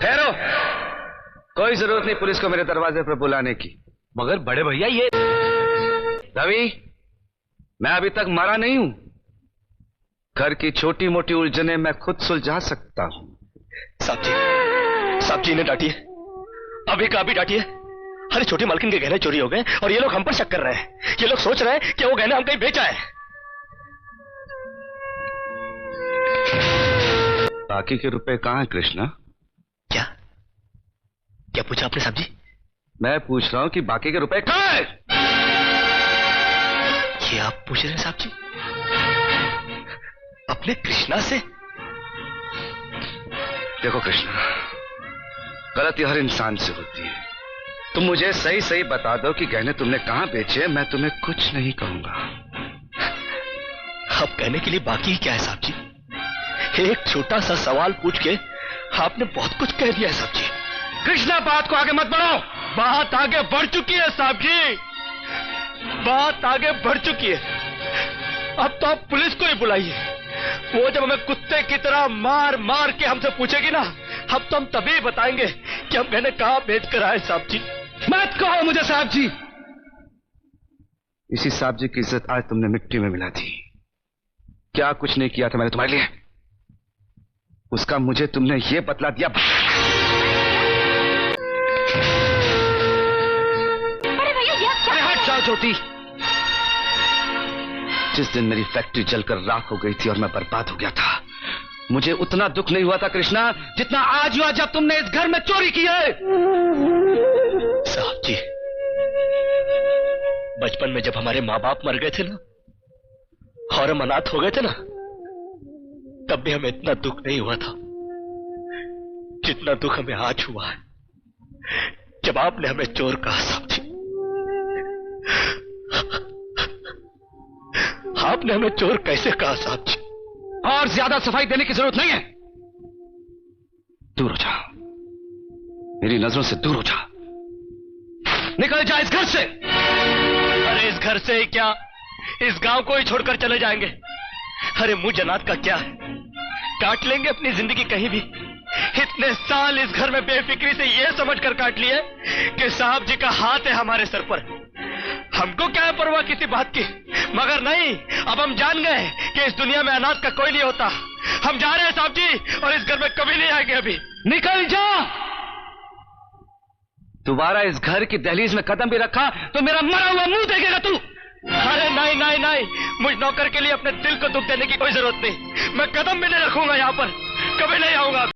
ठहरो, कोई जरूरत नहीं पुलिस को मेरे दरवाजे पर बुलाने की। मगर बड़े भैया ये रवि, मैं अभी तक मरा नहीं हूं। घर की छोटी मोटी उलझने मैं खुद सुलझा सकता हूं। साहब जी ने डांटी है, अभी का अभी डांटी है। अरे छोटी मालकिन के गहने चोरी हो गए और ये लोग हम पर शक कर रहे हैं। ये लोग सोच रहे हैं कि वो गहने हम कहीं बेचा है। बाकी के रुपए कहां हैं कृष्णा? क्या क्या पूछा आपने साहब जी? मैं पूछ रहा हूं कि बाकी के रुपए कहां हैं? ये आप पूछ रहे हैं साहब जी अपने कृष्णा से? देखो कृष्णा, गलती हर इंसान से होती है। तुम मुझे सही सही बता दो कि गहने तुमने कहां बेचे, मैं तुम्हें कुछ नहीं कहूंगा। अब कहने के लिए बाकी ही क्या है साहब जी? एक छोटा सा सवाल पूछ के आपने बहुत कुछ कह दिया है साहब जी। कृष्णा, बात को आगे मत बढ़ाओ। बात आगे बढ़ चुकी है साहब जी, बात आगे बढ़ चुकी है। अब तो आप पुलिस को ही बुलाइए। वो जब हमें कुत्ते की तरह मार मार के हमसे पूछेगी ना, अब तो हम तभी बताएंगे कि हम गहने कहां बेच कर आए साहब जी। मत कहो मुझे साहब जी। इसी साहब जी की इज्जत आज तुमने मिट्टी में मिला दी। क्या कुछ नहीं किया था मैंने तुम्हारे लिए, उसका मुझे तुमने ये बतला दिया। अरे भैया ये क्या? अरे हट जाओ ज्योति। जिस दिन मेरी फैक्ट्री जलकर राख हो गई थी और मैं बर्बाद हो गया था, मुझे उतना दुख नहीं हुआ था कृष्णा जितना आज हुआ जब तुमने इस घर में चोरी की है। साहब जी, बचपन में जब हमारे माँ बाप मर गए थे ना और हम अनाथ हो गए थे ना, तब भी हमें इतना दुख नहीं हुआ था जितना दुख हमें आज हुआ है जब आपने हमें चोर कहा साहब जी। आपने हमें चोर कैसे कहा साहब जी? और ज्यादा सफाई देने की जरूरत नहीं है। दूर हो जा, मेरी नजरों से दूर हो जा। निकल जा इस घर से। अरे इस घर से ही क्या, इस गांव को ही छोड़कर चले जाएंगे। अरे मुंह जनात का क्या है, काट लेंगे अपनी जिंदगी कहीं भी। इतने साल इस घर में बेफिक्री से ये समझकर काट लिए कि साहब जी का हाथ है हमारे सर पर। हमको क्या है परवाह किसी बात की, मगर नहीं, अब हम जान गए कि इस दुनिया में अनाथ का कोई नहीं होता। हम जा रहे हैं साहब जी और इस घर में कभी नहीं आएंगे अभी। निकल जा। दोबारा इस घर की दहलीज में कदम भी रखा तो मेरा मरा हुआ मुंह देखेगा तू। अरे नहीं नहीं नहीं, मुझ नौकर के लिए अपने दिल को दुख देने की कोई जरूरत नहीं। मैं कदम भी नहीं रखूंगा यहाँ पर, कभी नहीं आऊंगा।